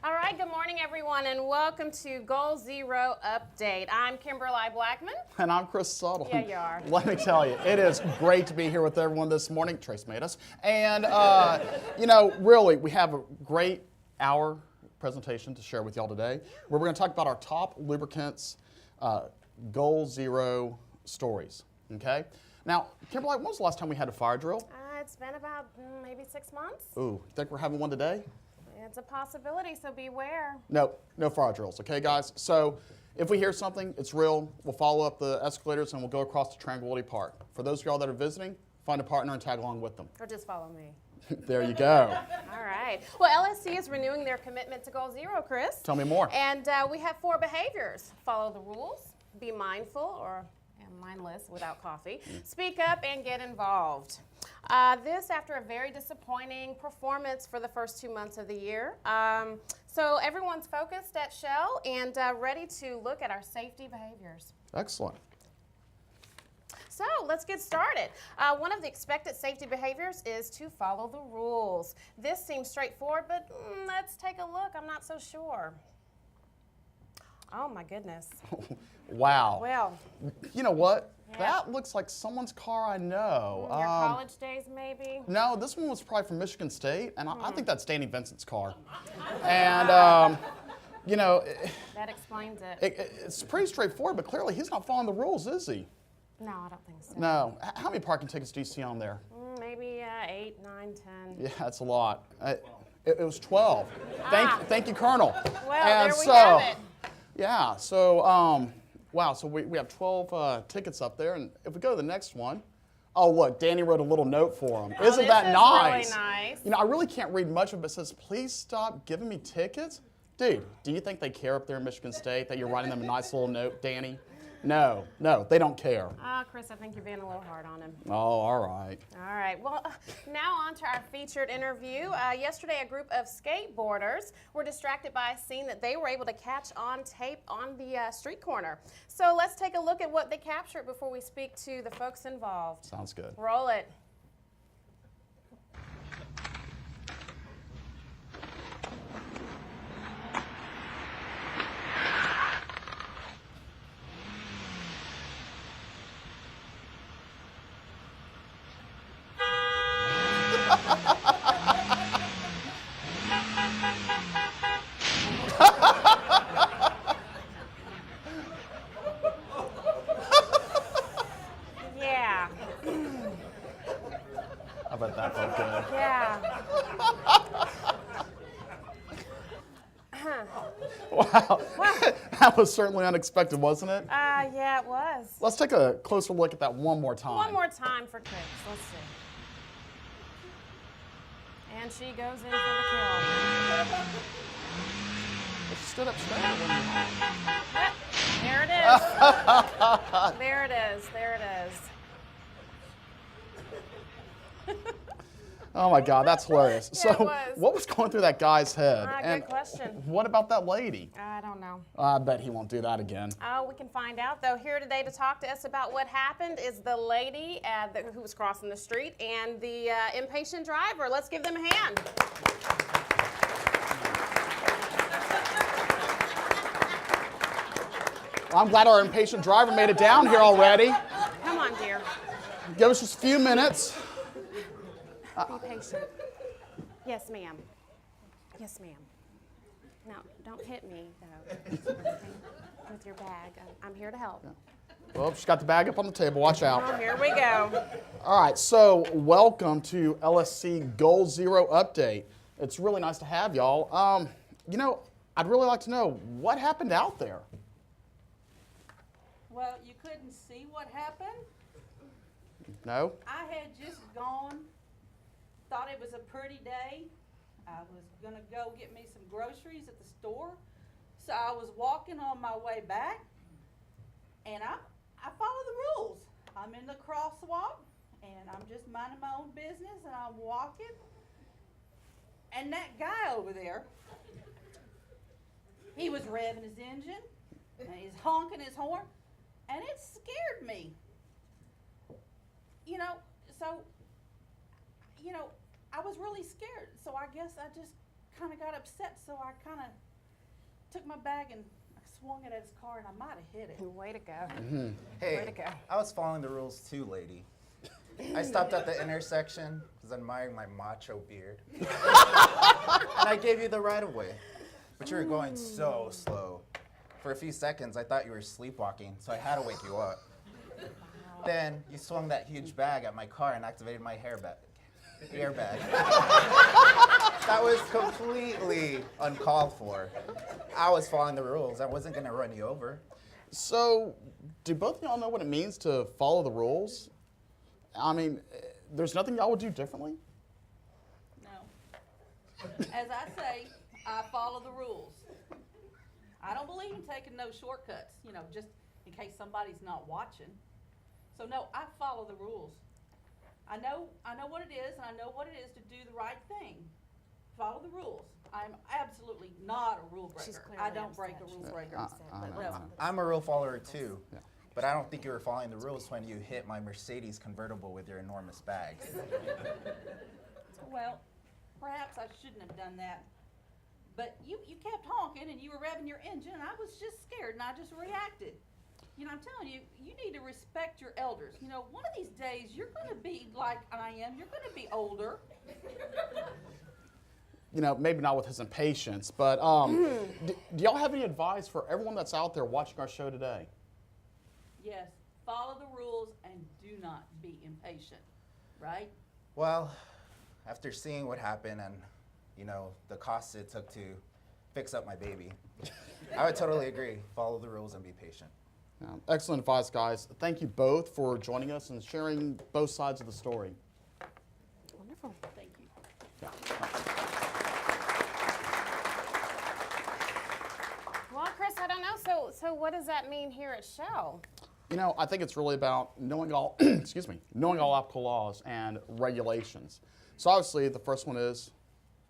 All right, good morning, everyone, and welcome to Goal Zero Update. I'm Kimberly Blackman. And I'm Chris Suttle. Yeah, you are. Let me tell you, it is great to be here with everyone this morning. Trace made us. And, really, we have a great hour presentation to share with y'all today, where we're going to talk about our top lubricants Goal Zero stories, okay? Now, Kimberly, when was the last time we had a fire drill? It's been about maybe 6 months. Ooh, you think we're having one today? It's a possibility, so beware. No fire drills, okay, guys? So if we hear something, it's real. We'll follow up the escalators and we'll go across to Tranquility Park. For those of y'all that are visiting, find a partner and tag along with them. Or just follow me. There you go. All right. Well, LSC is renewing their commitment to Goal Zero, Chris. Tell me more. And we have 4 behaviors. Follow the rules, be mindful or mindless without coffee, speak up, and get involved. This after a very disappointing performance for the first 2 months of the year. So everyone's focused at Shell and ready to look at our safety behaviors. Excellent. So let's get started. One of the expected safety behaviors is to follow the rules. This seems straightforward, but let's take a look. I'm not so sure. Oh my goodness. Wow. Well. You know what? Yeah. That looks like someone's car I know. Your college days, maybe? No, this one was probably from Michigan State, and I think that's Danny Vincent's car. And, that explains it. It's pretty straightforward, but clearly he's not following the rules, is he? No, I don't think so. No. How many parking tickets do you see on there? Maybe 8, 9, 10. Yeah, that's a lot. It was 12. Thank you, Colonel. Well, and there we have it. Yeah, so, wow, so we have 12 tickets up there, and if we go to the next one, oh, look, Danny wrote a little note for him. Isn't that nice? Really nice. You know, I really can't read much of it, but it says, please stop giving me tickets. Dude, do you think they care up there in Michigan State that you're writing them a nice little note, Danny? No, they don't care. Chris, I think you're being a little hard on him. Oh, all right. All right. Well, now on to our featured interview. Yesterday, a group of skateboarders were distracted by a scene that they were able to catch on tape on the street corner. So let's take a look at what they captured before we speak to the folks involved. Sounds good. Roll it. Yeah. I bet that felt good. Yeah. Wow. That was certainly unexpected, wasn't it? Yeah, it was. Let's take a closer look at that one more time. One more time for kicks. Let's see. And she goes in for the kill. She stood up straight. Yep. There it is. There it is. There it is. Oh my God, that's hilarious. Yeah, So, it was. what was going through that guy's head? Good question. What about that lady? I don't know. I bet he won't do that again. We can find out, though. Here today to talk to us about what happened is the lady who was crossing the street and the impatient driver. Let's give them a hand. Well, I'm glad our impatient driver made it down here already. Come on, dear. Give us just a few minutes. Be patient. Yes, ma'am. Yes, ma'am. No, don't hit me, though. Okay? With your bag. I'm here to help. Well, she's got the bag up on the table. Watch out. Oh, here we go. All right, so welcome to LSC Goal Zero Update. It's really nice to have y'all. I'd really like to know what happened out there. Well, you couldn't see what happened. No? I had just gone, thought it was a pretty day. I was going to go get me some groceries at the store. So I was walking on my way back, and I follow the rules. I'm in the crosswalk, and I'm just minding my own business, and I'm walking. And that guy over there, he was revving his engine, and he's honking his horn, and it scared me. I was really scared, so I guess I just kind of got upset, so I kind of took my bag and I swung it at his car, and I might have hit it. Way to go. Hey, Way to go. I was following the rules too, lady. I stopped at the intersection because I'm admiring my macho beard. And I gave you the right of way. But you were going so slow. For a few seconds, I thought you were sleepwalking, so I had to wake you up. Then you swung that huge bag at my car and activated my airbag. That was completely uncalled for. I was following the rules. I wasn't going to run you over. So, do both of y'all know what it means to follow the rules? I mean, there's nothing y'all would do differently? No. As I say, I follow the rules. I don't believe in taking no shortcuts, you know, just in case somebody's not watching. So no, I follow the rules. I know what it is, and I know what it is to do the right thing. Follow the rules. I'm absolutely not a rule She's breaker. clearly I don't break a upset. rule She's breaker. upset. No. I'm a rule follower too. Yeah. But I don't think you were following the rules when you hit my Mercedes convertible with your enormous bag. Well, perhaps I shouldn't have done that. But you kept honking and you were revving your engine, and I was just scared and I just reacted. You know, I'm telling you, you need to respect your elders. You know, one of these days you're going to be like I am. You're going to be older. You know, maybe not with his impatience, but do y'all have any advice for everyone that's out there watching our show today? Yes, follow the rules and do not be impatient, right? Well, after seeing what happened and, you know, the cost it took to fix up my baby, I would totally agree. Follow the rules and be patient. Yeah, excellent advice, guys. Thank you both for joining us and sharing both sides of the story. Wonderful. Thank you. Yeah. Well, Chris, I don't know. So what does that mean here at Shell? You know, I think it's really about knowing all, excuse me, knowing all applicable laws and regulations. So obviously, the first one is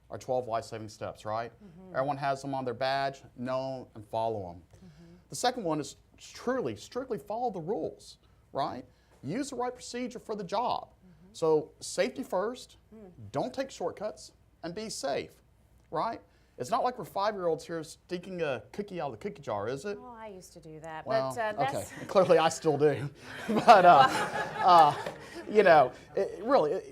our 12 life-saving steps, right? Everyone has them on their badge. Know and follow them. The second one is strictly follow the rules, right? Use the right procedure for the job. So safety first. Don't take shortcuts and be safe, right? It's not like we're 5-year-olds here sticking a cookie out of the cookie jar, is it? Well, I used to do that, Well, but okay. that's Clearly, I still do. But you know,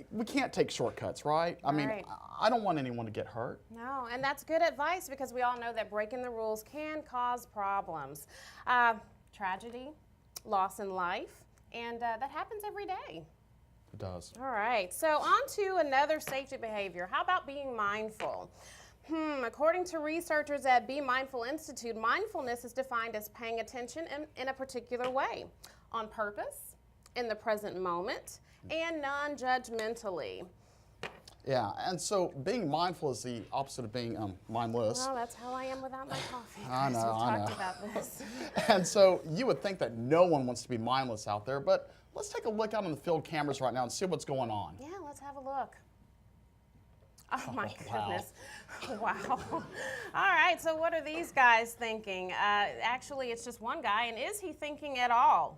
we can't take shortcuts, right? I mean, Right. I don't want anyone to get hurt. no, and that's good advice because we all know that breaking the rules can cause problems, tragedy, loss in life, and that happens every day. It does. All right, so on to another safety behavior. How about being mindful? According to researchers at Be Mindful Institute, mindfulness is defined as paying attention in a particular way, on purpose, in the present moment, and non-judgmentally. Yeah, and so being mindful is the opposite of being mindless. Well, that's how I am without my coffee. I Chris. know, We've I talked know. about this. And so you would think that no one wants to be mindless out there, but let's take a look out on the field cameras right now and see what's going on. Yeah, let's have a look. Oh my wow. goodness. Wow. All right, so what are these guys thinking? Actually, it's just one guy, and is he thinking at all?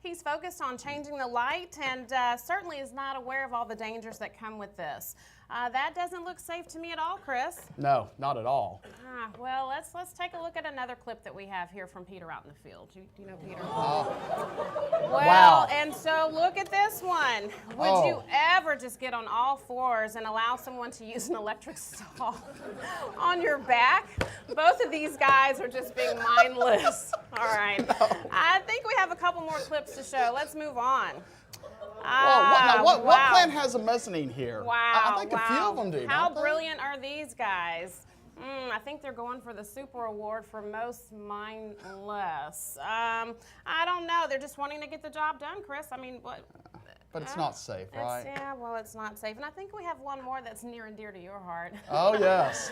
He's focused on changing the light and certainly is not aware of all the dangers that come with this. That doesn't look safe to me at all, Chris. No, not at all. Well, let's take a look at another clip that we have here from Peter out in the field. Do you know Peter? Well, Wow. and so look at this one. Would you ever just get on all fours and allow someone to use an electric saw on your back? Both of these guys are just being mindless. All right. I think we have a couple more clips to show. Let's move on. What Wow. plant has a mezzanine here? Wow. I think a few of them do. How don't they? brilliant are these guys? I think they're going for the Super Award for most mindless. I don't know. They're just wanting to get the job done, Chris. I mean, what? But it's not safe, right? Yeah, well, it's not safe. And I think we have one more that's near and dear to your heart. Oh, yes.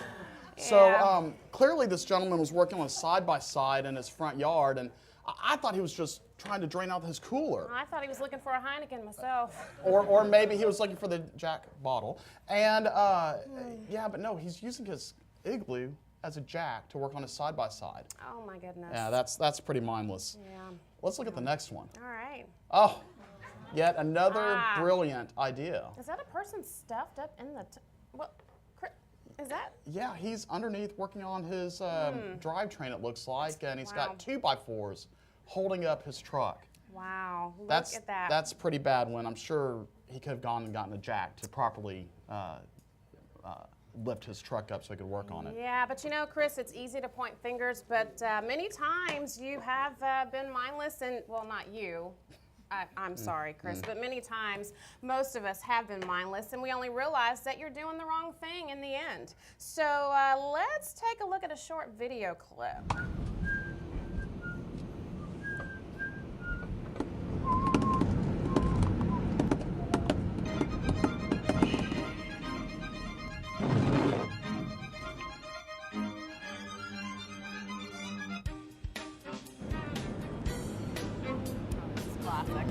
So Yeah. clearly this gentleman was working on a side-by-side in his front yard, and I thought he was just trying to drain out his cooler. I thought he was looking for a Heineken myself. Or maybe he was looking for the Jack bottle. And yeah, but no, he's using his igloo as a jack to work on his side-by-side. Oh, my goodness. Yeah, that's pretty mindless. Yeah. Let's look at the next one. All right. Oh, yet another Ah. brilliant idea. Is that a person stuffed up in the... What? Is that? Yeah, he's underneath working on his drivetrain, it looks like, and he's Wow. got 2x4s holding up his truck. Wow, look That's at that. That's pretty bad. When I'm sure he could have gone and gotten a jack to properly lift his truck up so he could work on it. Yeah, but you know, Chris, it's easy to point fingers, but many times you have been mindless, and well, not you. I'm sorry, Chris, but many times most of us have been mindless, and we only realize that you're doing the wrong thing in the end. So let's take a look at a short video clip. Classic.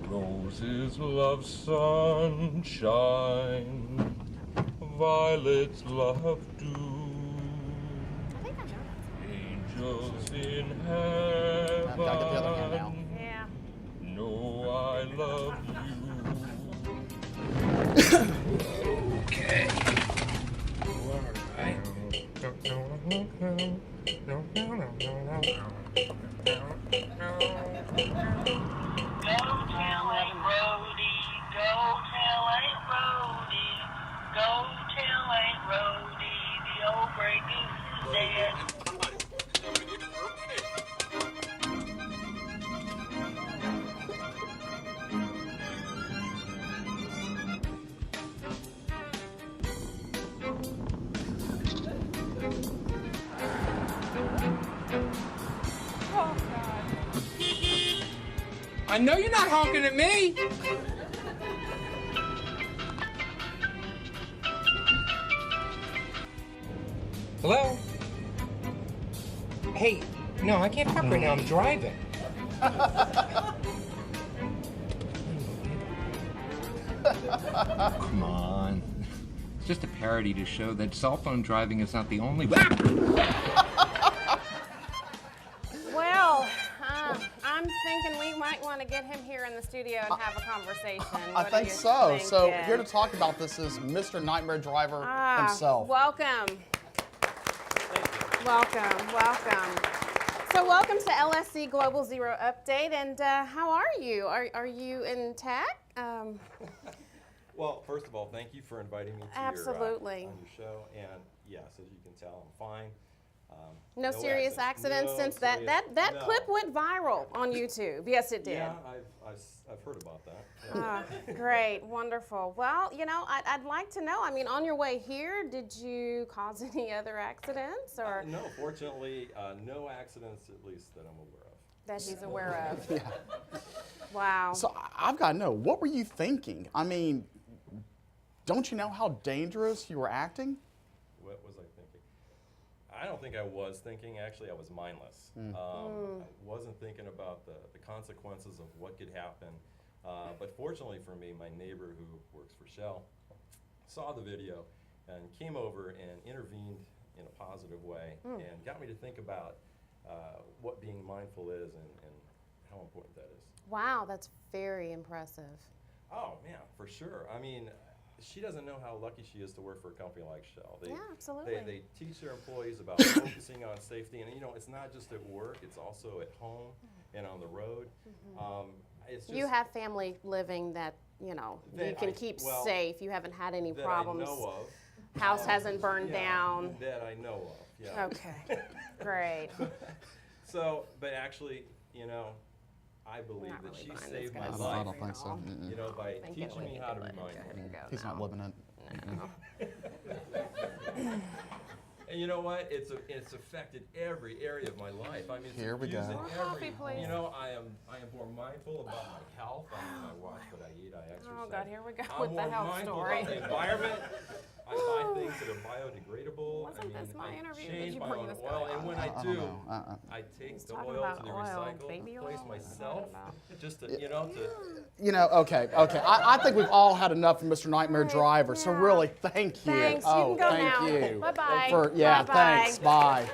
Roses love sunshine, violets love dew, I think I know angels in I've got to get the other hand now. heaven that. Yeah. know I love you. Okay. The old gray goose is dead. Oh, God. I know you're not honking at me. Hello? Hey, no, I can't talk right now. I'm driving. Come on. It's just a parody to show that cell phone driving is not the only way. Well, I'm thinking we might want to get him here in the studio and have a conversation. I What are think you so. So thinking? here to talk about this is Mr. Nightmare Driver Ah, himself. Welcome. Welcome, welcome. So welcome to LSC Global Zero Update, and how are you? Are you intact? Well, first of all, thank you for inviting me to Absolutely. on your show. And yes, as you can tell, I'm fine. No serious accidents No since that no. clip went viral on YouTube. Yes, it did. Yeah, I've heard about that. Yeah. Ah, great, wonderful. Well, you know, I'd like to know. I mean, on your way here, did you cause any other accidents, or No, fortunately, no accidents, at least that I'm aware of. that he's aware of? Yeah. Wow. So I've got to know, what were you thinking? I mean, don't you know how dangerous you were acting? What was I thinking? I don't think I was thinking. Actually, I was mindless. I wasn't thinking about the consequences of what could happen. But fortunately for me, my neighbor who works for Shell saw the video and came over and intervened in a positive way and got me to think about what being mindful is and how important that is. Wow, that's very impressive. Oh, man, for sure. I mean, she doesn't know how lucky she is to work for a company like Shell. Yeah, absolutely. They teach their employees about focusing on safety, and you know, it's not just at work; it's also at home and on the road. It's just You have family living that, you know, you That can I- keep well, safe. You haven't had any that problems. I know of. House hasn't burned Yeah, down. That I know of. Yeah. Okay, great. So, but actually, you know, I believe Not that really she buying saved this my guy's life. I don't think so. Mm-mm. You know, by Think teaching it me would, how to it be would. Go ahead mindful. and go He's now. not living it. And you know what? It's affected every area of my life. I mean, it's Here we go. infused in More every. coffee, please. You know, I am more mindful about my health. I watch what I eat. I exercise. Oh, God, here we go I'm with the more health mindful story. about the environment. I buy things that are biodegradable. Wasn't this my interview? Did Change you my bring own this oil, guy and on? when I I don't do, know. I take He's the talking oil about to the oil, recycle, baby place oil? myself, About- just to, you know, to. You know, okay. I think we've all had enough of Mr. Nightmare Right, Driver, so yeah. really, thank you. Thanks, you Oh, can go thank now. you. Bye-bye. Yeah, Bye-bye. thanks. Bye.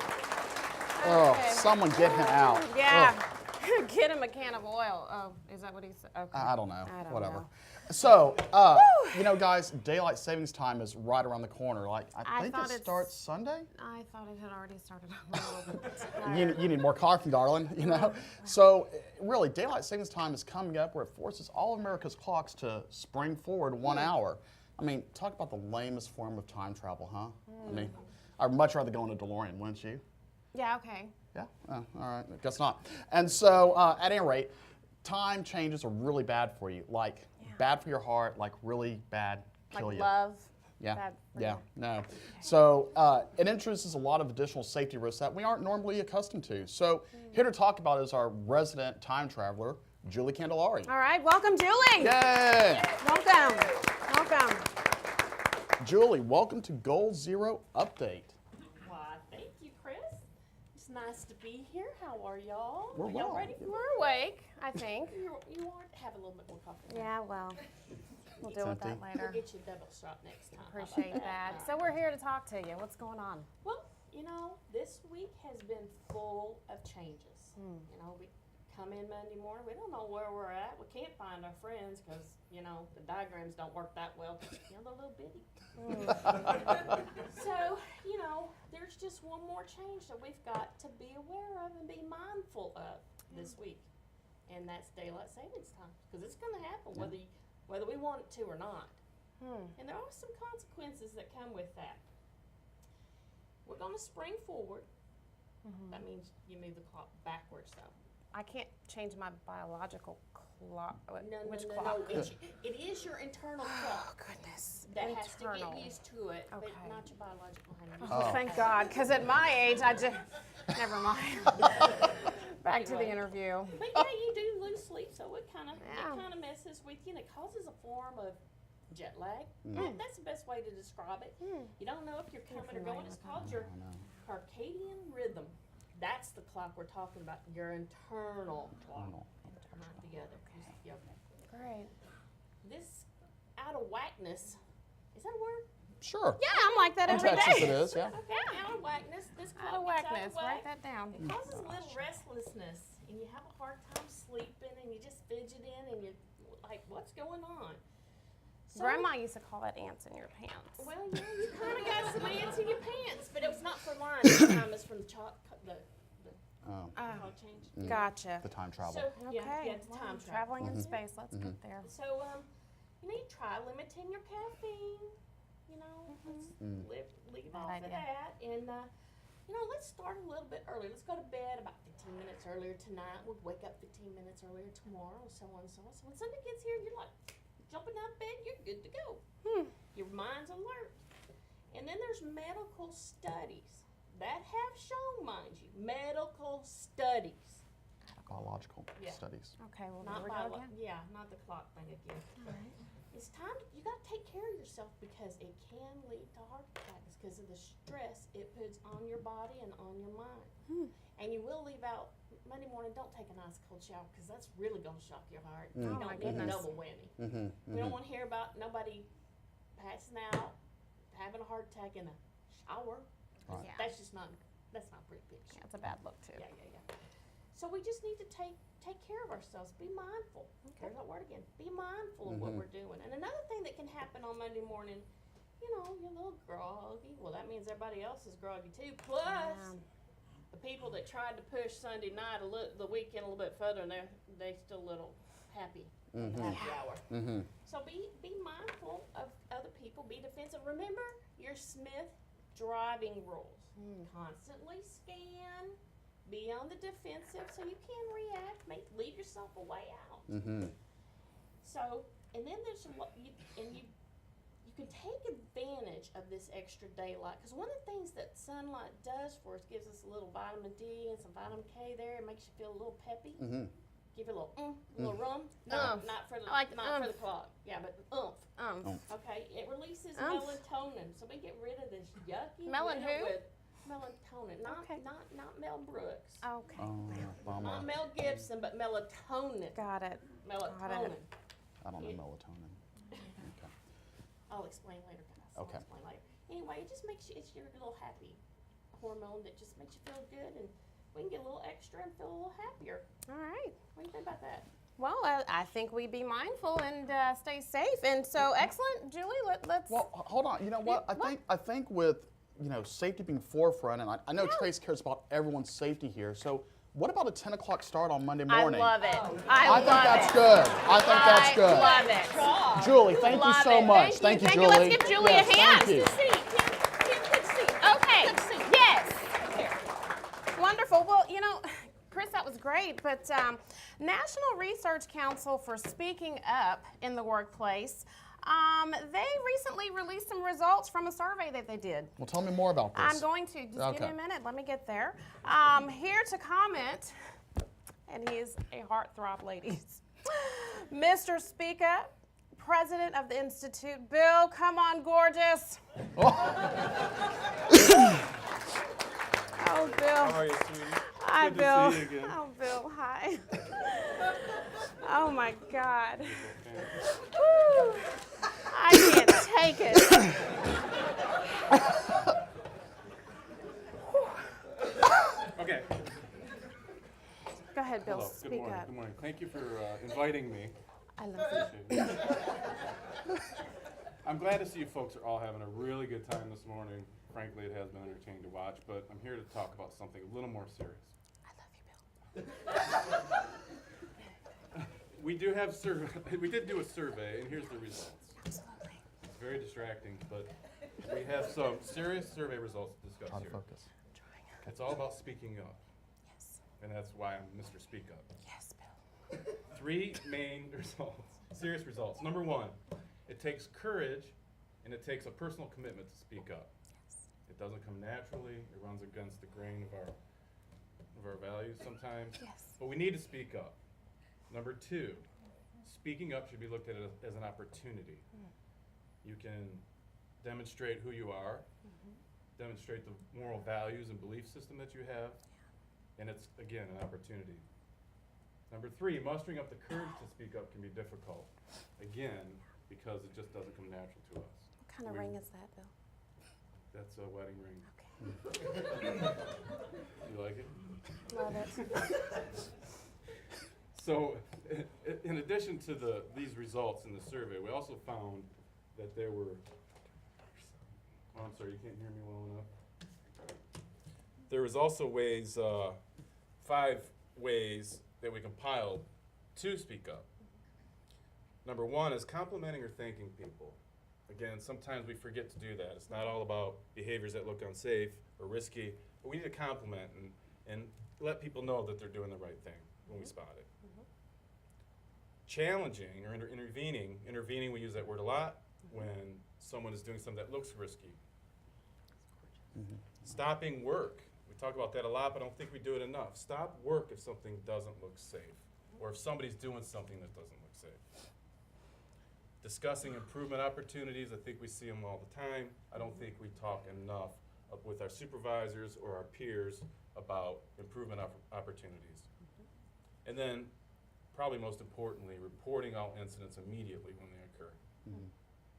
Oh, Okay. someone get him out. Yeah. Ugh. Get him a can of oil. Oh, is that what he said? Okay. I don't know. I don't Whatever. know. So, you know, guys, daylight savings time is right around the corner. Like, I think thought it it's- starts Sunday. I thought it had already started. I'm a little bit You need more coffee, darling. You know. So, really, daylight savings time is coming up where it forces all of America's clocks to spring forward 1 hour. I mean, talk about the lamest form of time travel, huh? I mean, I'd much rather go in a DeLorean, wouldn't you? Yeah, okay. Yeah. Oh, all right. I guess not. And so, at any rate, time changes are really bad for you. Like, bad for your heart. Like, really bad. Kill Like you. love. Yeah. Bad for Yeah. you. No. So it introduces a lot of additional safety risks that we aren't normally accustomed to. So here to talk about is our resident time traveler, Julie Candelari. All right, welcome, Julie. Yay! Welcome. Welcome. Julie, welcome to Goal Zero Update. Why, thank you, Chris. It's nice to be here. How are y'all? We're Are y'all well. ready? We're awake, I think. You are? Have a little bit more coffee. Yeah, well, we'll deal with that empty. later. We'll get you a double shot next time. How about Appreciate that. So we're here to talk to you. What's going on? Well, you know, this week has been full of changes. You know, we come in Monday morning. We don't know where we're at. We can't find our friends because, you know, the diagrams don't work that well. You know, they're little bitty. So, you know, there's just one more change that we've got to be aware of and be mindful of this week. And that's daylight savings time. Because it's going to happen whether we want it to or not. And there are some consequences that come with that. We're going to spring forward. That means you move the clock backwards, though. I can't change my biological clock. Which no, clock? it is your internal Oh, clock goodness. that Internal. has to get used to it, but Okay. not your biological, honey. Oh, thank God, because at my age, I just, never mind. Back to the Anyway. interview. But yeah, you do lose sleep, so it kind of Yeah. messes with you, and it causes a form of jet lag. That's the best way to describe it. You don't know if you're coming or going. It's called your circadian rhythm. That's the clock we're talking about. Your internal clock. Not together. Yep. Great. This out of whackness. Is that a word? Sure. Yeah, I'm like that In every Texas day. it is, yeah. Okay, out of whackness. This clock Out of gets whackness. whack. Write that down. It causes a little restlessness, and you have a hard time sleeping, and you just fidgeting, and you're like, what's going on? So, Grandma used to call that ants in your pants. well, yeah, you kind of got some ants in your pants, but it was not for lying. This time it's from the Oh, clock change. Gotcha. the time travel. So, yeah, Okay. it's Well, time travel. traveling in space. Let's get there. So, you need to try limiting your caffeine. You know, let's leave Bad off idea. of that. And, you know, let's start a little bit early. Let's go to bed about 15 minutes earlier tonight. We'll wake up 15 minutes earlier tomorrow, so on and so on. So when Sunday gets here, you're like jumping out of bed, you're good to go. Your mind's alert. And then there's medical studies that have shown, mind you, medical studies. Biological Yeah. studies. Okay, well, Not here we by go again. yeah, not the clock thing again. It's time you got to take care of yourself because it can lead to heart attacks because of the stress it puts on your body and on your mind. And you will leave out Monday morning. Don't take a nice cold shower because that's really going to shock your heart. You Oh, don't my need a goodness. double whammy. We don't want to hear about nobody passing out, having a heart attack in a shower. Right. Yeah. That's not pretty picture. That's a bad look, too. Yeah. So we just need to take care of ourselves. Be mindful. There's that word again. Be mindful of what we're doing. And another thing that can happen on Monday morning, you know, you're a little groggy. Well, that means everybody else is groggy too. Plus, the people that tried to push Sunday night the weekend a little bit further, and they still a little happy in the happy hour. So be mindful of other people. Be defensive. Remember your Smith driving rules. Constantly scan. Be on the defensive so you can react. Leave yourself a way out. So, and then there's you can take advantage of this extra daylight because one of the things that sunlight does for us gives us a little vitamin D and some vitamin K there. It makes you feel a little peppy. Give you a little rum. No, not for the I like the not for the clock. Yeah, but Okay, it releases Umph. melatonin, so we get rid of this yucky Melon winter who? with melatonin, not Okay. not Mel Brooks, Okay. Oh, bummer. not Mel Gibson, but melatonin. Got it. Melatonin. I don't know melatonin. Okay. I'll explain later, guys. Okay. I'll explain later. Anyway, it just makes you, it's your little happy hormone that just makes you feel good and we can get a little extra and feel a little happier. All right. What do you think about that? Well, I think we be mindful and stay safe. And so, excellent, Julie. Let's. Well, hold on. You know what? I think with safety being forefront, and I know Trace cares about everyone's safety here. So, what about a 10 o'clock start on Monday morning? I love it. I think that's good. I think that's good. I love it. Julie, thank you so much. Thank you, Julie. Let's give Julie Yes, a hand. Thank you. Good seat. Okay. Good seat. Yes. There. Wonderful. Well, Chris, that was great. But National Research Council for Speaking Up in the Workplace, they recently released some results from a survey that they did. Well, tell me more about this. I'm going to. Just give Okay. me a minute. Let me get there. Here to comment, and he is a heartthrob, ladies. Mr. Speak Up, President of the Institute, Bill, come on, gorgeous. Oh, Bill. How are you, sweetie? Hi, Good Bill. to see you again. Oh, Bill, hi. Oh, my God. Whew. I can't take it. Okay. Go ahead, Bill. Hello. Speak Good morning. up. Good morning. Thank you for inviting me. I love you. Appreciate it. I'm glad to see you folks are all having a really good time this morning. Frankly, it has been entertaining to watch, but I'm here to talk about something a little more serious. I love you, Bill. We did do a survey, and here's the results. Absolutely. It's very distracting, but we have some serious survey results to discuss Try to here. focus. It's all about speaking up, Yes. and that's why I'm Mr. Speak Up. Yes, Bill. 3 main results, serious results. Number 1, it takes courage and it takes a personal commitment to speak up. Yes. It doesn't come naturally. It runs against the grain of our values sometimes. Yes. But we need to speak up. Number 2, speaking up should be looked at as an opportunity. You can demonstrate who you are, demonstrate the moral values and belief system that you have, and it's, again, an opportunity. Number 3, mustering up the courage to speak up can be difficult, again, because it just doesn't come natural to us. What kind of ring is that, Bill? That's a wedding ring. Okay. You like it? Love it. So, in addition to these results in the survey, we also found that there were, oh, I'm sorry, you can't hear me well enough. There was also 5 ways that we compiled to speak up. Number 1 is complimenting or thanking people. Again, sometimes we forget to do that. It's not all about behaviors that look unsafe or risky, but we need to compliment and let people know that they're doing the right thing when we spot it. Challenging or intervening, we use that word a lot when someone is doing something that looks risky. Stopping work. We talk about that a lot, but I don't think we do it enough. Stop work if something doesn't look safe, or if somebody's doing something that doesn't look safe. Discussing improvement opportunities. I think we see them all the time. I don't think we talk enough with our supervisors or our peers about improvement opportunities. And then, probably most importantly, reporting all incidents immediately when they occur.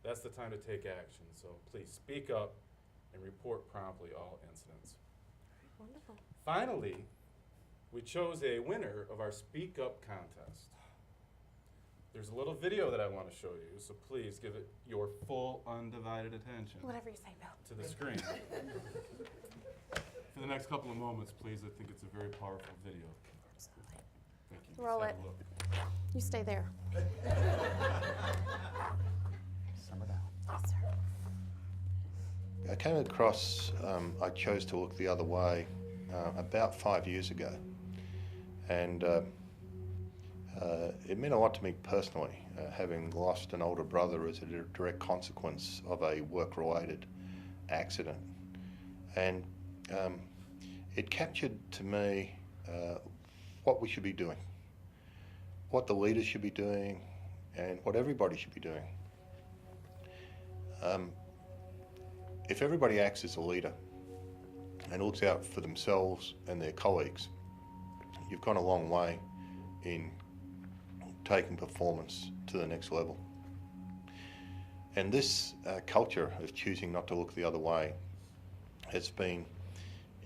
That's the time to take action. So please speak up and report promptly all incidents. Wonderful. Finally, we chose a winner of our Speak Up contest. There's a little video that I want to show you, so please give it your full, undivided attention Whatever you say, Bill. to the screen. For the next couple of moments, please, I think it's a very powerful video. Absolutely. Thank you. Roll Just it. have a look. You stay there. Simmer down. Yes, sir. I came across, I chose to look the other way about 5 years ago. And it meant a lot to me personally, having lost an older brother as a direct consequence of a work-related accident. And it captured to me what we should be doing, what the leaders should be doing, and what everybody should be doing. If everybody acts as a leader and looks out for themselves and their colleagues, you've gone a long way in taking performance to the next level. And this culture of choosing not to look the other way has been,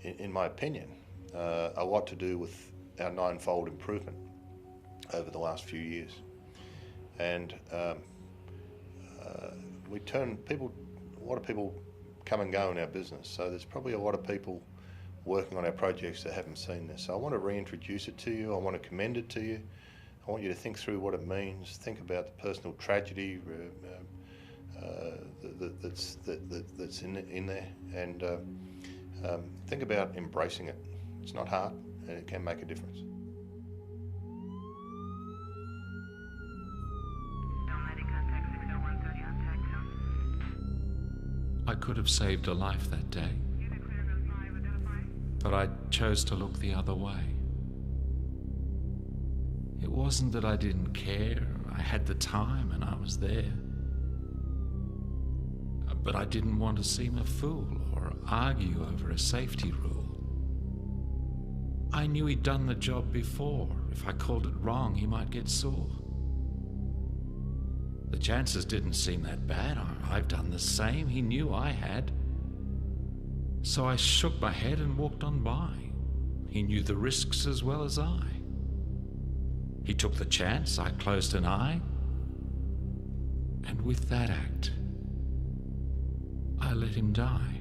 in my opinion, a lot to do with our ninefold improvement over the last few years. And we turn people, a lot of people come and go in our business, so there's probably a lot of people working on our projects that haven't seen this. So I want to reintroduce it to you. I want to commend it to you. I want you to think through what it means. Think about the personal tragedy that's in there, and think about embracing it. It's not hard, and it can make a difference. I could have saved a life that day, but I chose to look the other way. It wasn't that I didn't care. I had the time and I was there. But I didn't want to seem a fool or argue over a safety rule. I knew he'd done the job before. If I called it wrong, he might get sore. The chances didn't seem that bad. I've done the same. He knew I had. So I shook my head and walked on by. He knew the risks as well as I. He took the chance. I closed an eye. And with that act, I let him die.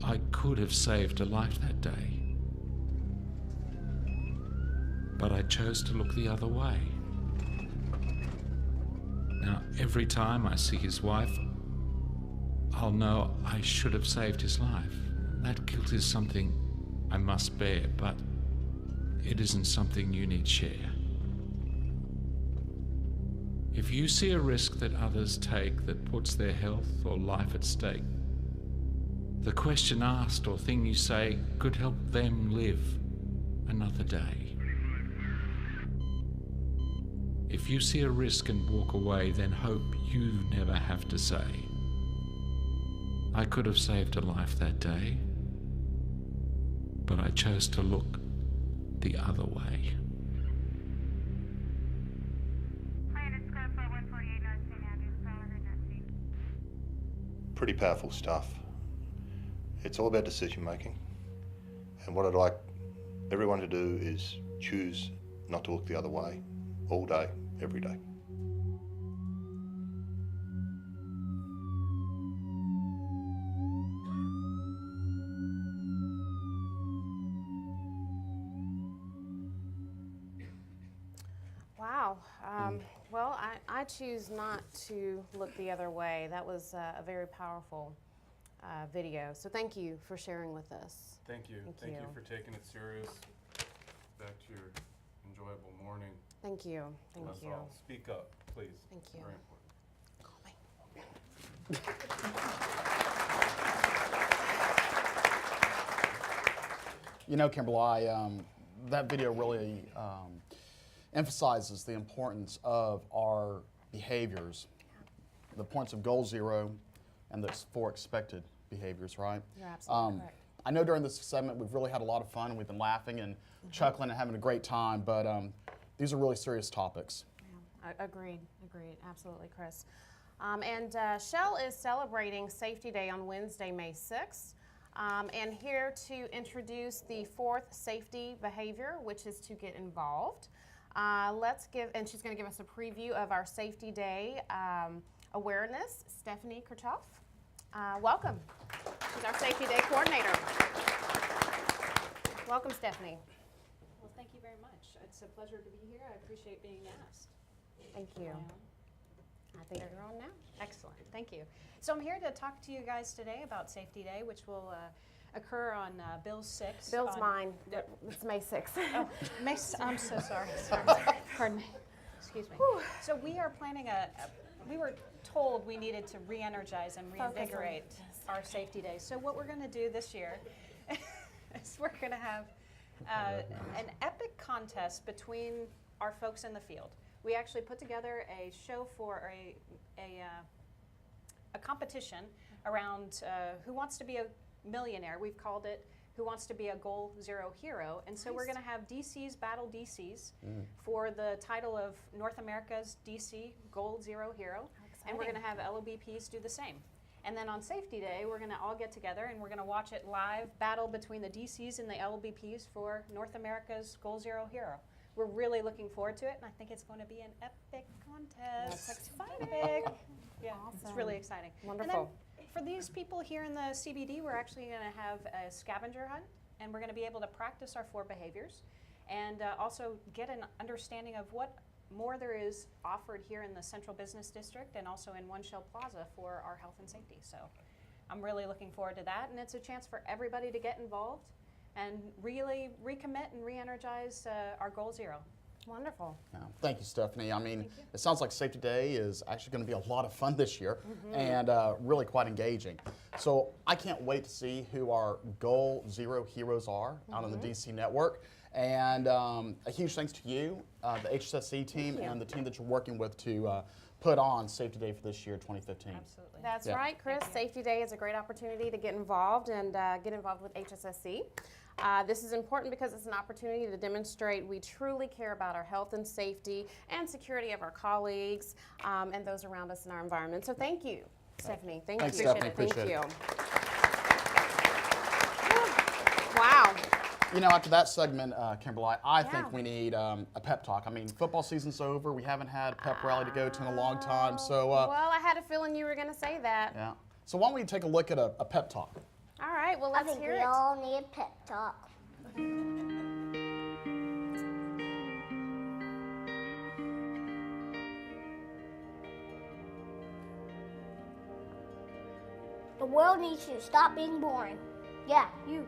I could have saved a life that day, but I chose to look the other way. Now, every time I see his wife, I'll know I should have saved his life. That guilt is something I must bear, but it isn't something you need share. If you see a risk that others take that puts their health or life at stake, the question asked or thing you say could help them live another day. If you see a risk and walk away, then hope you never have to say, I could have saved a life that day, but I chose to look the other way. Pretty powerful stuff. It's all about decision making. And what I'd like everyone to do is choose not to look the other way all day, every day. Wow. Well, I choose not to look the other way. That was a very powerful video. So thank you for sharing with us. Thank you. Thank you for taking it serious. Back to your enjoyable morning. Thank you. Thank That's you. all. Speak up, please. Thank you. Very important. You know, Kimberly, that video really emphasizes the importance of our behaviors, the points of goal zero, and the 4 expected behaviors, right? You're absolutely correct. I know during this segment we've really had a lot of fun and we've been laughing and chuckling and having a great time, but these are really serious topics. Yeah, agreed, absolutely, Chris. And Shell is celebrating Safety Day on Wednesday, May 6th. And here to introduce the 4th safety behavior, which is to get involved. And she's going to give us a preview of our Safety Day awareness, Stephanie Kirchhoff. Welcome. She's our Safety Day coordinator. Welcome, Stephanie. Well, thank you very much. It's a pleasure to be here. I appreciate being asked. Thank you. I think you're on now. Excellent. Thank you. So I'm here to talk to you guys today about Safety Day, which will occur on Bill's 6th. Bill's mine. It's May 6th. Oh, I'm so sorry. Pardon me. Excuse me. So we are planning we were told we needed to re-energize and reinvigorate our Safety Day. So what we're going to do this year is we're going to have an epic contest between our folks in the field. We actually put together a show for a competition around Who Wants to Be a Millionaire. We've called it Who Wants to Be a Goal Zero Hero. And so we're going to have DCs battle DCs for the title of North America's DC Goal Zero Hero. And we're going to have LOBPs do the same. And then on Safety Day, we're going to all get together and we're going to watch it live, battle between the DCs and the LBPs for North America's Goal Zero hero. We're really looking forward to it, and I think it's going to be an epic contest. That's exciting. Yeah, it's Awesome. really exciting. Wonderful. And then for these people here in the CBD, we're actually going to have a scavenger hunt, and we're going to be able to practice our 4 behaviors and also get an understanding of what more there is offered here in the Central Business District and also in One Shell Plaza for our health and safety. So I'm really looking forward to that, and it's a chance for everybody to get involved and really recommit and re-energize our Goal Zero. Wonderful. Yeah. Thank you, Stephanie. I mean, it sounds like Safety Day is actually going to be a lot of fun this year and really quite engaging. So I can't wait to see who our Goal Zero heroes are out on the DC network. And a huge thanks to you, the HSSE team, and the team that you're working with to put on Safety Day for this year, 2015. Absolutely. That's right, Chris. Safety Day is a great opportunity to get involved and get involved with HSSE. This is important because it's an opportunity to demonstrate we truly care about our health and safety and security of our colleagues and those around us in our environment. So thank you, Stephanie. Thanks, you. Stephanie. Thank Appreciate you. it. Wow. You know, after that segment, Kimberly, I Yeah. think we need a pep talk. I mean, football season's over. We haven't had a pep rally to go to in a long time. So, Well, I had a feeling you were going to say that. yeah. So why don't we take a look at a pep talk? All right, well, I let's think hear we it. all need a pep talk. The world needs you to stop being boring. Yeah, you.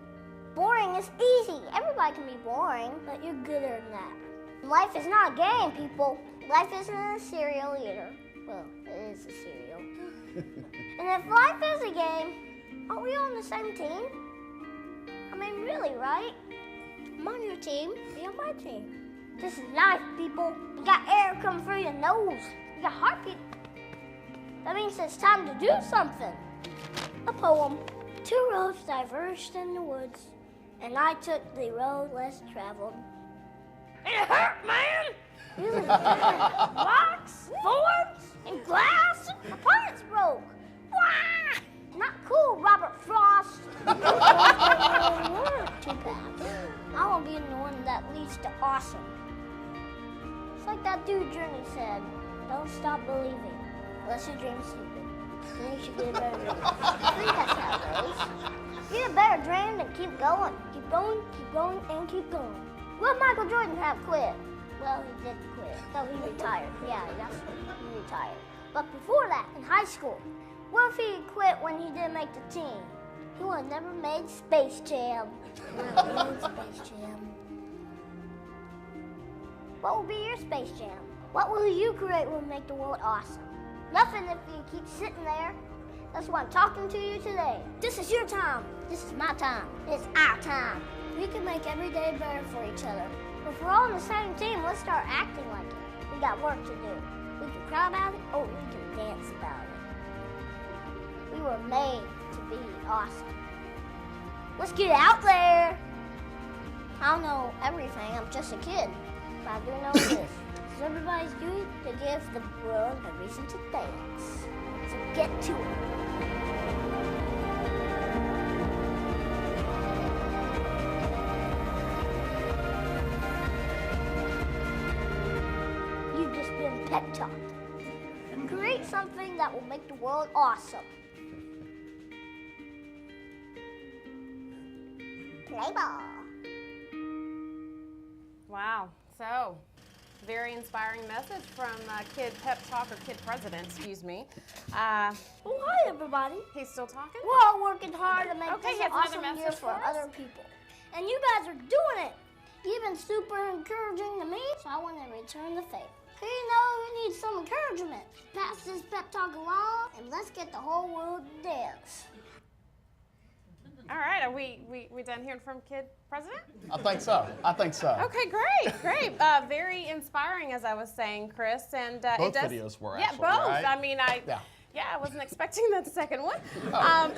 Boring is easy. Everybody can be boring, but you're gooder than that. Life is not a game, people. Life isn't a cereal either. Well, it is a cereal. And if life is a game, aren't we on the same team? I mean, really, right? I'm on your team. Be on my team. This is life, people. You got air coming through your nose. You got heartbeat. That means it's time to do something. A poem. 2 roads diverged in the woods, and I took the road less traveled. It hurt, man! Really bad. Rocks, thorns, and glass. My plants broke. Wah! Not cool, Robert Frost. Too bad. I won't be the one that leads to awesome. It's like that dude Journey said, don't stop believing unless your dream's stupid. Then you should get a better dream. I think that's how it goes. Get a better dream and keep going. Keep going, and keep going. Will Michael Jordan have quit? Well, he did quit. No, he retired. Yeah, that's right. He retired. But before that, in high school, what if he had quit when he didn't make the team? He would have never made Space Jam. Never made Space Jam. What will be your Space Jam? What will you create will make the world awesome? Nothing if you keep sitting there. That's why I'm talking to you today. This is your time. This is my time. It's our time. We can make every day better for each other. If we're all on the same team, let's start acting like it. We got work to do. We can cry about it, or we can dance about it. We were made to be awesome. Let's get out there. I don't know everything. I'm just a kid. But I do know this. Because everybody's good to give the world a reason to dance. So get to it. You've just been pep talked. Create something that will make the world awesome. Play ball. Wow. So, very inspiring message from Kid Pep Talk, or Kid President, excuse me. Well, hi, everybody. He's still talking? We're all working hard to make Okay, this he an has another awesome year message for for us? other people. And you guys are doing it. You've been super encouraging to me, so I want to return the favor. Who you know who needs some encouragement? Pass this pep talk along, and let's get the whole world to dance. All right, are we done hearing from Kid President? I think so. I think so. Okay, great. Very inspiring, as I was saying, Chris. And Both it does, videos were yeah, actually, both. right? I mean, Yeah. I wasn't expecting that second one. Oh.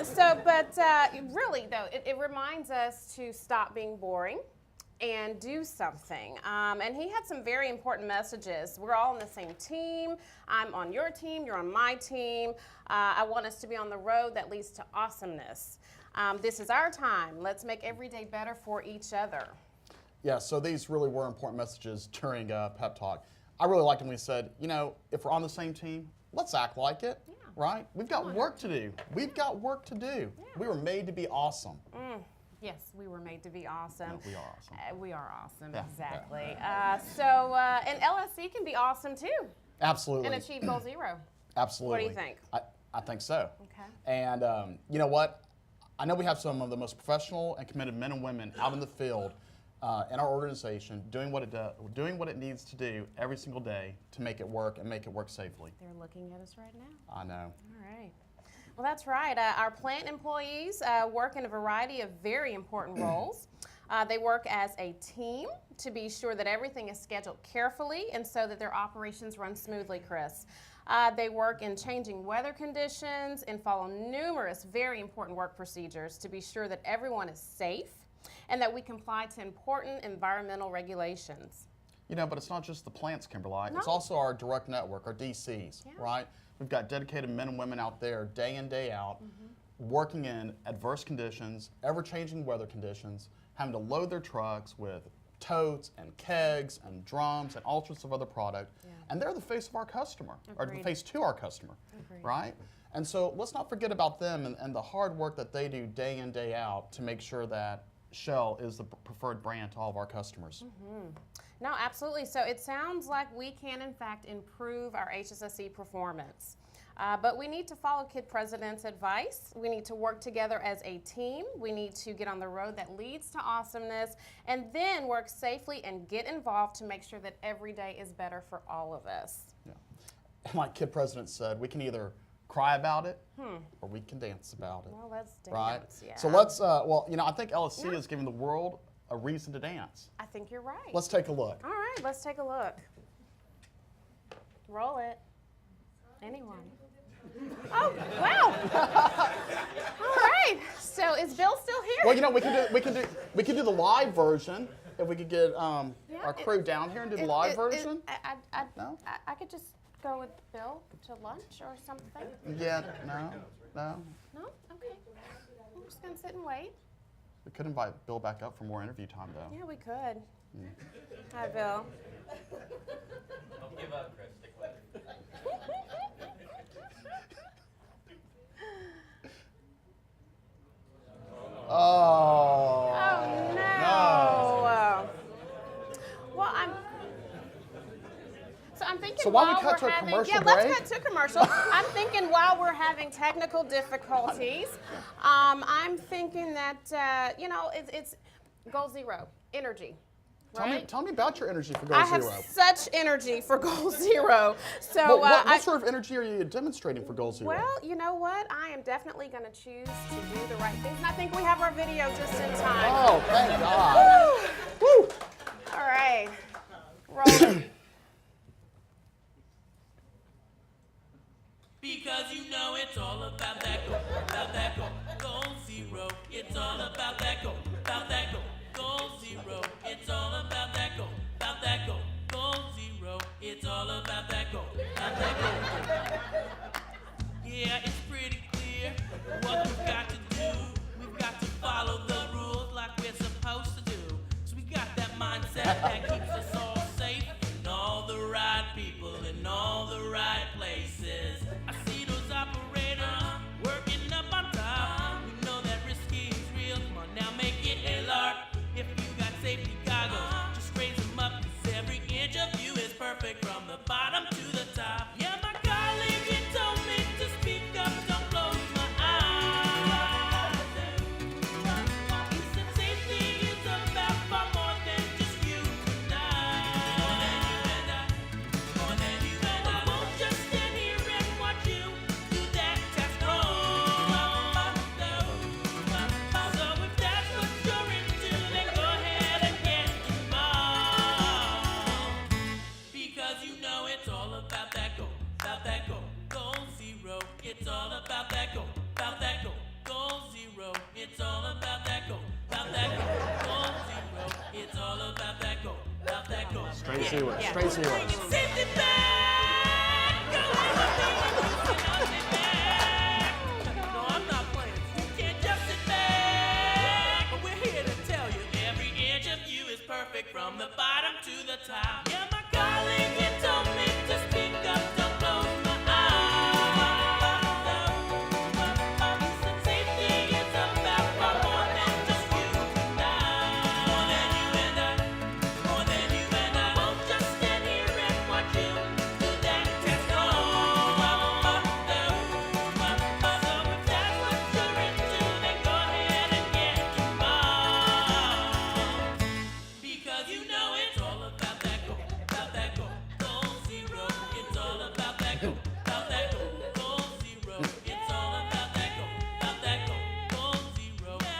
Really, though, it reminds us to stop being boring and do something. And he had some very important messages. We're all on the same team. I'm on your team, you're on my team. I want us to be on the road that leads to awesomeness. This is our time. Let's make every day better for each other. Yeah, so these really were important messages during Pep Talk. I really liked when we said, you know, if we're on the same team, let's act like it, right? We've got work to do. We've got work to do. Yeah. We were made to be awesome. Yes, we were made to be awesome. Yeah, we are awesome. We are awesome, Yeah, exactly. And LSE can be awesome too. Absolutely. And achieve goal zero. Absolutely. What do you think? I think so. Okay. And you know what? I know we have some of the most professional and committed men and women out in the field in our organization doing what it needs to do every single day to make it work and make it work safely. They're looking at us right now. I know. All right. Well, that's right. Our plant employees work in a variety of very important roles. They work as a team to be sure that everything is scheduled carefully and so that their operations run smoothly, Chris. They work in changing weather conditions and follow numerous very important work procedures to be sure that everyone is safe and that we comply to important environmental regulations. You know, but it's not just the plants, Kimberly. No. It's also our direct network, our DCs, right? We've got dedicated men and women out there day in, day out, working in adverse conditions, ever-changing weather conditions, having to load their trucks with totes and kegs and drums and all sorts of other product. And they're the face of our customer, or the Agreed. face to our customer, Agreed. right? And so let's not forget about them and the hard work that they do day in, day out to make sure that Shell is the preferred brand to all of our customers. No, absolutely. So it sounds like we can, in fact, improve our HSSE performance. But we need to follow KID President's advice. We need to work together as a team. We need to get on the road that leads to awesomeness and then work safely and get involved to make sure that every day is better for all of us. Yeah. And like KID President said, we can either cry about it or we can dance about it. Well, let's dance, right? yeah. So let's, well, you know, I think LSC is giving the world a reason to dance. I think you're right. Let's take a look. All right, let's take a look. Roll it. Anyone? Oh, wow. All right. So is Bill still here? Well, you know, we can do the live version if we could get our crew down here and do the live version. No? I could just go with Bill to lunch or something. Yeah, no. No? Okay. I'm just going to sit and wait. We could invite Bill back up for more interview time, though. Yeah, we could. Hi, Bill. Don't give up, Chris. Stick with it. Oh. Oh, no. Well, I'm thinking So while we while cut we're to a having, commercial yeah, break? let's cut to a commercial. I'm thinking while we're having technical difficulties, I'm thinking that, you know, it's goal zero, energy. Right? Tell me about your energy for Goal I have Zero. such energy for Goal Zero. So Well, what sort of energy are you demonstrating for Goal Zero? Well, you know what? I am definitely going to choose to do the right things. And I think we have our video just in time. Oh, thank God. Woo! All right. Roll it. Because you know it's all about that goal, goal zero. It's all about that goal, goal zero. It's all about that goal, goal zero. It's all about that goal, Yeah, it's pretty clear what we've got to do. We've got to follow the rules like we're supposed to do. So we got that mindset that keeps us all safe and all the right people in all the right places. I see those operators working up on top. We know that risky is real. Come on now. Trace Heroes. Yeah. Trace Heroes. Safety back. Go No, I'm not playing. You can't just sit back. But we're here to tell you every inch of you is perfect from the bottom to the top. Yeah, my colleague, you told me to speak up, don't close my eyes. He said safety is about far more than just you and I. More than you and I. More than you and I. Won't just stand here and watch you do that test. So if that's what you're into, then go ahead and get involved. Because you know it's all about that goal zero. It's all about that goal zero. It's all about that goal zero.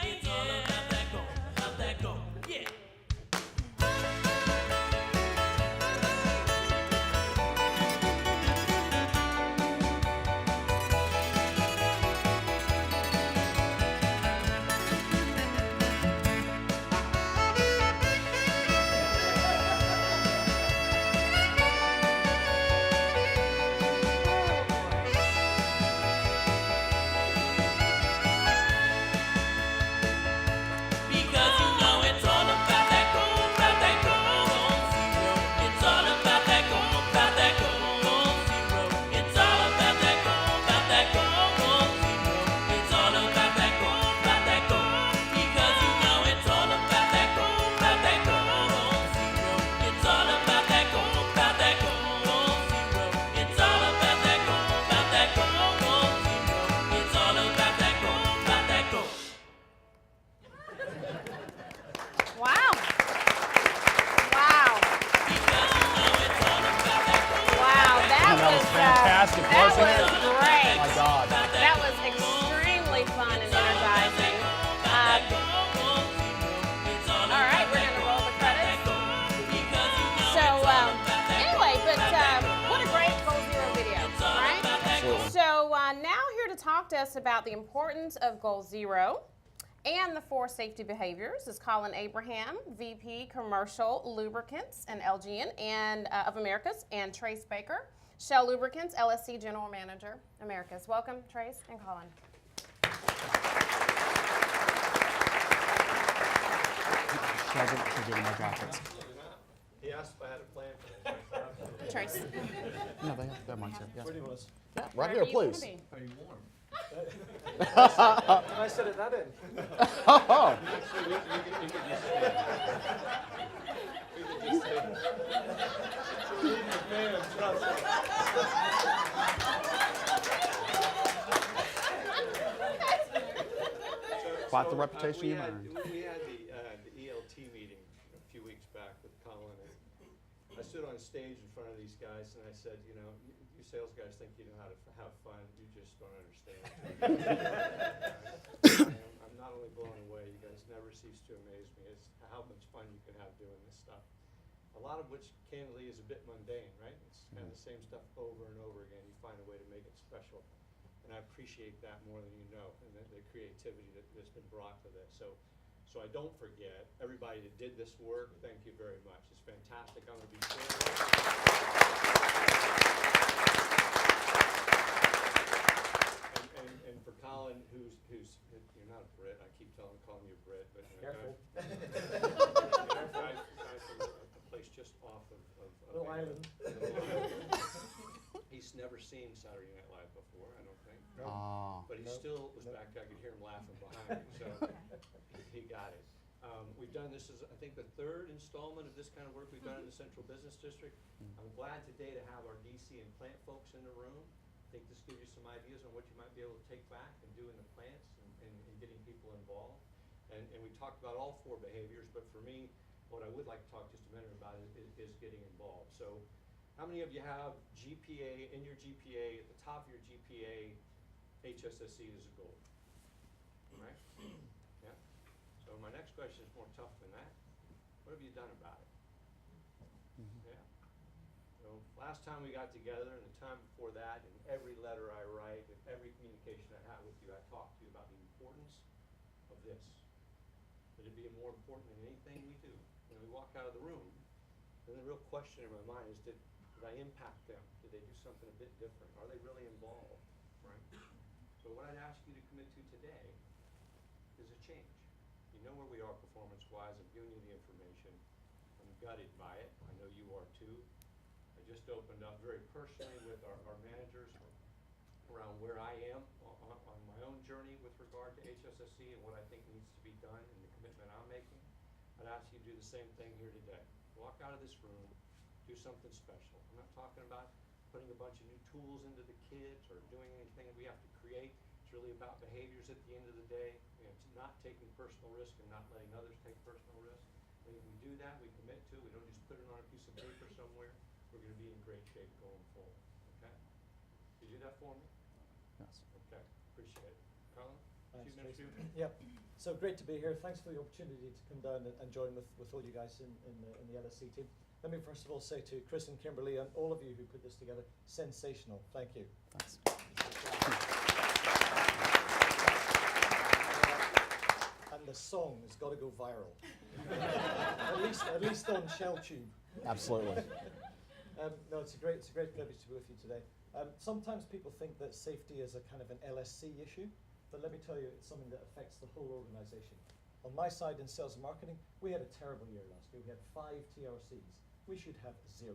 It's all about that goal, yeah. Because you know it's all about that goal zero. It's all about that goal zero. It's all about that goal zero. It's all about that goal. Because you know it's all about that goal zero. It's all about that goal zero. It's all about that goal zero. It's all about that goal. Wow. Wow. Wow, that was fantastic, that wasn't was it? great. Oh my God. That was extremely fun and energizing. All right, we're gonna roll the credits. So anyway, but what a great Goal Zero video, right? Absolutely. So now here to talk to us about the importance of Goal Zero and the 4 safety behaviors is Colin Abraham, VP Commercial Lubricants and LGN and of Americas, and Trace Baker, Shell Lubricants LSC General Manager, Americas. Welcome, Trace and Colin. Should give them my jackets. He asked if I had a plan for this. Trace. No, they have mine too. Yeah. Where do you want us? Yeah, right Wherever here, you wanna please. be. Are you warm? I said at that end. Oh. Actually, you could just stay. You could just stay. Believe me, man, trust me. Quite the reputation we you had, earned. we had the ELT meeting a few weeks back with Colin, and I stood on stage in front of these guys, and I said, you know, you sales guys think you know how to have fun, you just don't understand. I'm not only blown away, you guys never cease to amaze me. It's how much fun you can have doing this stuff. A lot of which, candidly, is a bit mundane, right? It's kind of the same stuff over and over again. You find a way to make it special. And I appreciate that more than you know, and the creativity that's been brought to this. So I don't forget, everybody that did this work, thank you very much. It's fantastic. I'm going to be sharing and for Colin, who's you're not a Brit. I keep calling you a Brit, but Careful. guy from a place just off of Little Island. He's never seen Saturday Night Live before, I don't think. Oh. But he still was back there. I could hear him laughing behind me, so he got it. We've done this as, I think, the 3rd installment of this kind of work we've done in the Central Business District. I'm glad today to have our DC and plant folks in the room. I think this gives you some ideas on what you might be able to take back and do in the plants and getting people involved. And we talked about all 4 behaviors, but for me, what I would like to talk just a minute about is getting involved. So how many of you have GPA, in your GPA, at the top of your GPA, HSSE is a goal? Right? Yeah. So my next question is more tough than that. What have you done about it? Yeah. So last time we got together and the time before that, and every letter I write and every communication I have with you, I talk to you about the importance of this. That it'd be more important than anything we do. When we walk out of the room, And the real question in my mind is, did I impact them? Did they do something a bit different? Are they really involved, right? So what I'd ask you to commit to today is a change. You know where we are performance-wise. I've given you the information. I'm gutted by it. I know you are too. I just opened up very personally with our managers around where I am on my own journey with regard to HSSE and what I think needs to be done and the commitment I'm making. I'd ask you to do the same thing here today. Walk out of this room, do something special. I'm not talking about putting a bunch of new tools into the kids or doing anything that we have to create. It's really about behaviors at the end of the day. You know, it's not taking personal risk and not letting others take personal risk. And if we do that, we commit to, we don't just put it on a piece of paper somewhere, we're going to be in great shape going forward. Okay? You do that for me? Yes. Okay, appreciate it. Colin? Thanks, few minutes Tracy. for you? Yep. So great to be here. Thanks for the opportunity to come down and join with all you guys in the LSE team. Let me first of all say to Chris and Kimberly and all of you who put this together, sensational. Thank you. Thanks. And the song has got to go viral. at least on ShellTube. Absolutely. No, it's a great privilege to be with you today. Sometimes people think that safety is a kind of an LSC issue, but let me tell you, it's something that affects the whole organization. On my side in sales and marketing, we had a terrible year last year. We had 5 TRCs. We should have 0.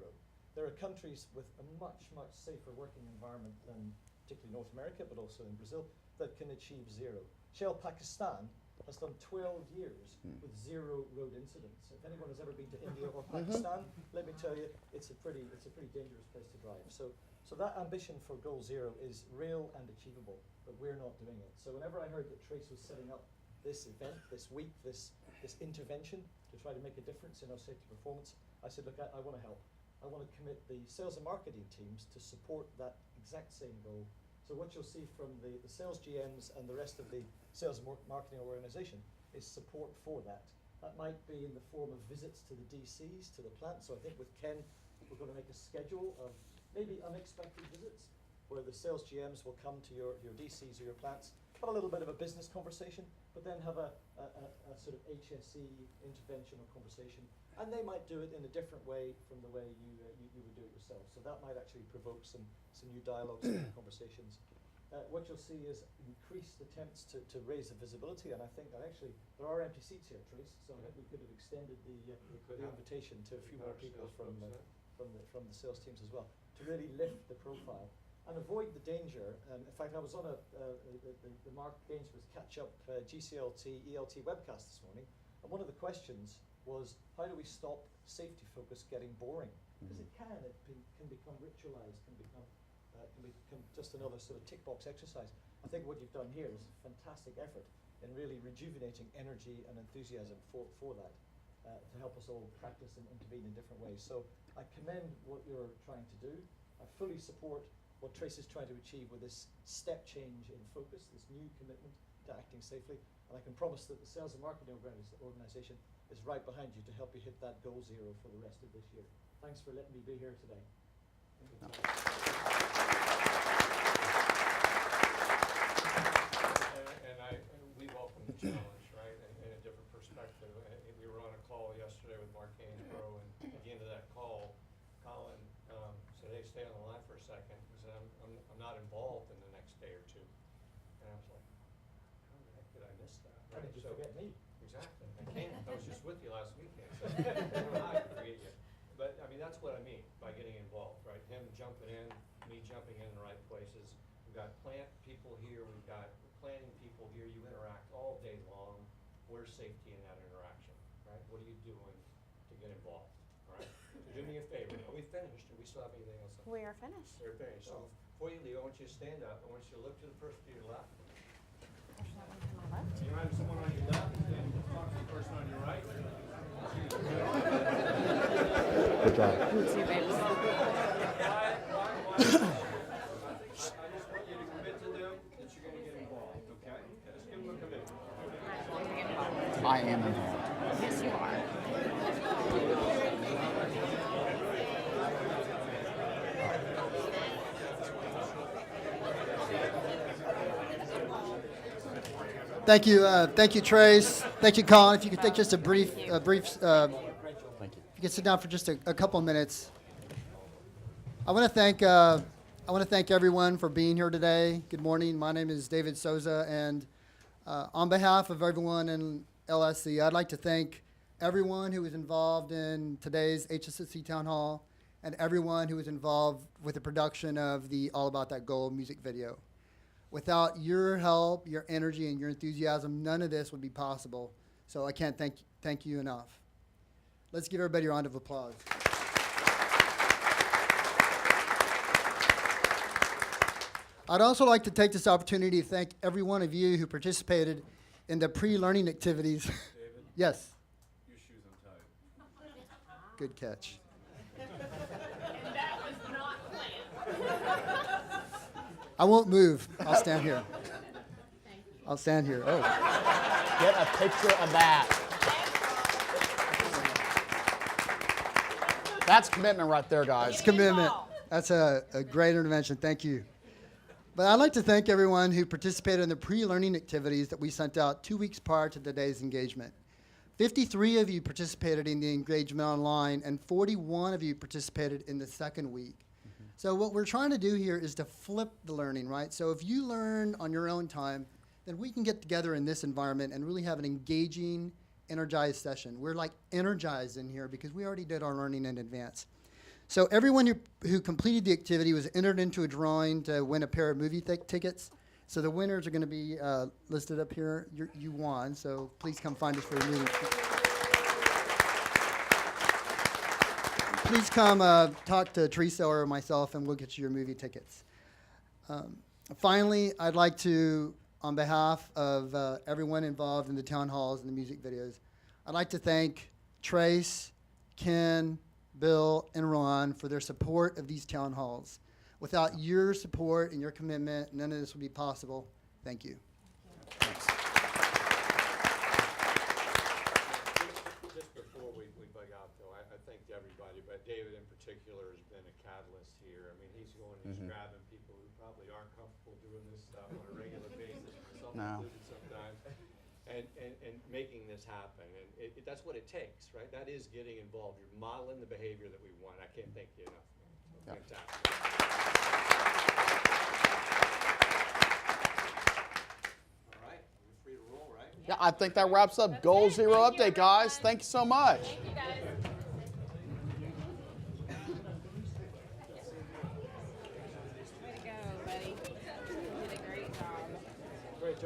There are countries with a much, much safer working environment than particularly North America, but also in Brazil, that can achieve 0. Shell Pakistan has done 12 years with 0 road incidents. If anyone has ever been to India or Pakistan, let me tell you, it's a pretty dangerous place to drive. So that ambition for goal 0 is real and achievable, but we're not doing it. So whenever I heard that Trace was setting up this event, this week, this intervention to try to make a difference in our safety performance, I said, look, I want to help. I want to commit the sales and marketing teams to support that exact same goal. So what you'll see from the sales GMs and the rest of the sales and marketing organization is support for that. That might be in the form of visits to the DCs, to the plant. So I think with Ken, we're going to make a schedule of maybe unexpected visits where the sales GMs will come to your DCs or your plants, have a little bit of a business conversation, but then have a sort of HSE intervention or conversation. And they might do it in a different way from the way you would do it yourself. So that might actually provoke some new dialogues and conversations. What you'll see is increased attempts to raise the visibility, and I think that actually there are empty seats here, Trace, so I think we could have extended the invitation to a few more people from the sales teams as well, to really lift the profile and avoid the danger. In fact, I was on the Mark Gainsborough's catch-up GCLT, ELT webcast this morning, and one of the questions was, how do we stop safety focus getting boring? Because it can become ritualized, can become just another sort of tick box exercise. I think what you've done here is a fantastic effort in really rejuvenating energy and enthusiasm for that, to help us all practice and intervene in different ways. So I commend what you're trying to do. I fully support what Trace is trying to achieve with this step change in focus, this new commitment to acting safely. And I can promise that the sales and marketing organization is right behind you to help you hit that goal 0 for the rest of this year. Thanks for letting me be here today. We welcome the challenge, right, in a different perspective. We were on a call yesterday with Mark Gainsborough, and at the end of that call, Colin said, hey, stay on the line for a second, because I'm not involved in the next day or 2. And I was like, how the heck did I miss that? How did you forget me? Exactly. I can't. I was just with you last weekend, so I don't know how I can forget you. But I mean, that's what I mean by getting involved, right? Him jumping in, me jumping in the right places. We've got plant people here, we've got planning people here. You interact all day long. Where's safety in that interaction, right? What are you doing to get involved, all right? So do me a favor. Are we finished? Do we still have anything else? We are finished. We're finished. So before you leave, I want you to stand up. I want you to look to the person to your left. You have someone on your left and talk to the person on your right. Good job. I just want you to commit to them that you're going to get involved, okay? Just give them a commitment. I am involved. Yes, you are. Thank you, Trace. Thank you, Colin. If you could take just a brief, Thank you. if you could sit down for just a couple of minutes. I want to thank everyone for being here today. Good morning. My name is David Souza, and on behalf of everyone in LSC, I'd like to thank everyone who was involved in today's HSSE Town Hall and everyone who was involved with the production of the All About That Gold music video. Without your help, your energy, and your enthusiasm, none of this would be possible. So I can't thank you enough. Let's give everybody a round of applause. I'd also like to take this opportunity to thank every one of you who participated in the pre-learning activities. David? Yes. Your shoes untied. Good catch. And that was not planned. I won't move. I'll stand here. I'll stand here. Oh. Get a picture of that. That's commitment right there, guys. It's commitment. That's a great intervention. Thank you. But I'd like to thank everyone who participated in the pre-learning activities that we sent out 2 weeks prior to today's engagement. 53 of you participated in the engagement online, and 41 of you participated in the second week. So what we're trying to do here is to flip the learning, right? So if you learn on your own time, then we can get together in this environment and really have an engaging, energized session. We're like energized in here because we already did our learning in advance. So everyone who completed the activity was entered into a drawing to win a pair of movie tickets. So the winners are going to be listed up here. You won, so please come find us for a movie. Please come talk to Teresa or myself, and we'll get you your movie tickets. Finally, I'd like to, on behalf of everyone involved in the town halls and the music videos, I'd like to thank Trace, Ken, Bill, and Ron for their support of these town halls. Without your support and your commitment, none of this would be possible. Thank you. Just before we bug out, though, I thank everybody, but David in particular has been a catalyst here. I mean, he's going, he's grabbing people who probably aren't comfortable doing this stuff on a regular basis, myself included sometimes, and making this happen. And that's what it takes, right? That is getting involved. You're modeling the behavior that we want. I can't thank you enough. So fantastic. All right, we're free to roll, right? Yeah, I think that wraps up Goal Zero Update, guys. Thank you so much.